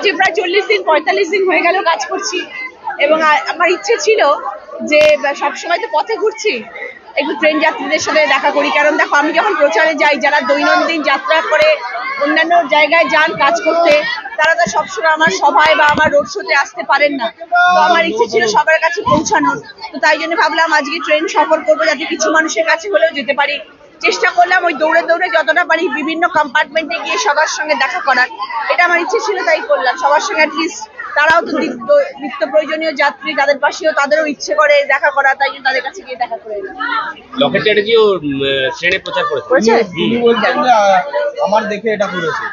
যে প্রায় 40 দিন 45 দিন হয়ে গেল কাজ করছি, এবং আমার ইচ্ছে ছিল যে সবসময় তো পথে ঘুরছি, একটু ট্রেন যাত্রীদের সাথে দেখা করি। কারণ দেখো, আমি যখন প্রচারে যাই, যারা দৈনন্দিন যাত্রা করে অন্যান্য জায়গায় যান কাজ করতে, তারা তো সবসময় আমার সভায় বা আমার রোড শোতে আসতে পারেন না। তো আমার ইচ্ছে ছিল সবার কাছে পৌঁছানোর। তো তাই জন্য ভাবলাম আজকে ট্রেন সফর করবো, যাতে কিছু মানুষের কাছে হলেও যেতে পারি। চেষ্টা করলাম ওই দৌড়ে দৌড়ে যতটা পারি বিভিন্ন কম্পার্টমেন্টে গিয়ে সবার সঙ্গে দেখা করার। এটা আমার ইচ্ছে ছিল, তাই করলাম। সবার সঙ্গে অ্যাটলিস্ট, তারাও তো নিত্য প্রয়োজনীয় যাত্রী, তাদের পাশেও তাদেরও ইচ্ছে করে দেখা করা, তাই জন্য তাদের কাছে গিয়ে দেখা করে এলাম। লকেট চ্যাটার্জিও ট্রেনে প্রচার করেছে। আমার দেখে এটা করেছে।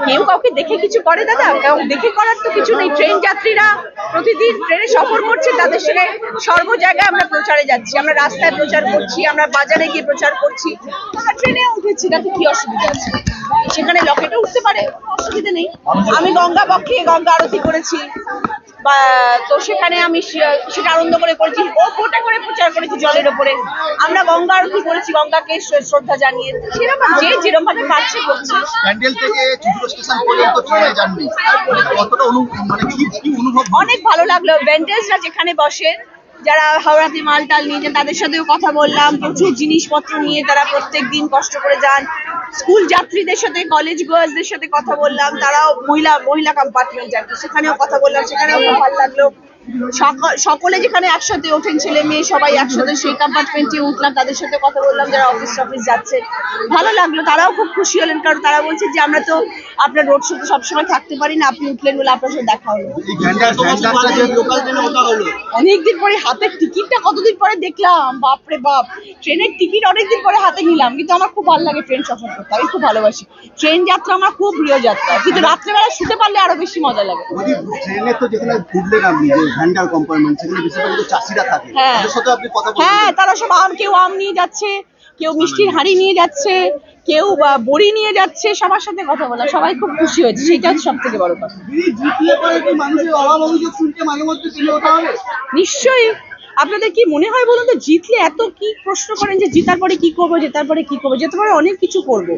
কেউ কাউকে দেখে কিছু করে দাদা? দেখে করার তো কিছু নেই। ট্রেন যাত্রীরা প্রতিদিন ট্রেনে সফর করছে, তাদের সঙ্গে সর্ব জায়গায় আমরা প্রচারে যাচ্ছি। আমরা রাস্তায় প্রচার করছি, আমরা বাজারে গিয়ে প্রচার করছি, আমরা ট্রেনে উঠেছি, তাতে কি অসুবিধা আছে? সেখানে লকেটে উঠতে পারে, অসুবিধা নেই। আমি গঙ্গা বক্ষে গঙ্গা আরতি করেছি, বা তো সেখানে আমি সেটা আনন্দ করে করেছি। ও ফোটা করে প্রচার করেছি জলের ওপরে, আমরা গঙ্গা আরতি করেছি, গঙ্গাকে শ্রদ্ধা জানিয়ে। সেরকম যে যেরকম ভাবে পারছে করছে। প্যান্ডেল থেকে চিত্র স্টেশন পর্যন্ত ট্রেনে জার্নি, কতটা মানে কি অনুভব? অনেক ভালো লাগলো। ভেন্ডার্সরা যেখানে বসেন, যারা হাওড়াতে মাল টাল নিয়ে যান, তাদের সাথেও কথা বললাম। প্রচুর জিনিসপত্র নিয়ে তারা প্রত্যেক দিন কষ্ট করে যান। স্কুল যাত্রীদের সাথে, কলেজ গার্লসদের সাথে কথা বললাম, তারাও মহিলা কম্পার্টমেন্ট আর কি, সেখানেও কথা বললাম, সেখানেও খুব ভালো লাগলো। সকলে যেখানে একসাথে ওঠেন, ছেলে মেয়ে সবাই একসাথে, সেই কম্পার্টমেন্টে উঠলাম, তাদের সাথে কথা বললাম, যারা অফিস যাচ্ছে। ভালো লাগলো, তারাও খুব খুশি হলেন। কারণ তারা বলছে যে আমরা তো আপনার রোড শোতে সবসময় থাকতে পারি না, আপনি উঠলেন বলে আপনার সাথে দেখা হলো। অনেকদিন পরে হাতের টিকিটটা কতদিন পরে দেখলাম, বাপরে বাপ। ট্রেনের টিকিট অনেকদিন পরে হাতে নিলাম, কিন্তু আমার খুব ভালো লাগে ট্রেন সফর করতে, আমি খুব ভালোবাসি। ট্রেন যাত্রা আমার খুব প্রিয় যাত্রা, কিন্তু রাত্রেবেলা শুতে পারলে আরো বেশি মজা লাগে। ট্রেনে তো যেখানে ঘুরলেন আপনি, ভ্যান্ডার কম্পার্টমেন্ট, সেখানে বেশিরভাগ তো চাষিরা থাকে, তাদের সাথে আপনি কথা বললেন? হ্যাঁ, তারা সব কেউ আম নিয়ে যাচ্ছে, কেউ মিষ্টির হাঁড়ি নিয়ে যাচ্ছে, কেউ বড়ি নিয়ে যাচ্ছে, সবার সাথে কথা বলা, সবাই খুব খুশি হয়েছে, সেটা হচ্ছে সব থেকে বড় কথা। নিশ্চয়ই। আপনাদের কি মনে হয় বলুন তো, জিতলে এত কি প্রশ্ন করেন যে জিতার পরে কি করবো, জেতার পরে কি করবো? জেতার পরে অনেক কিছু করবো।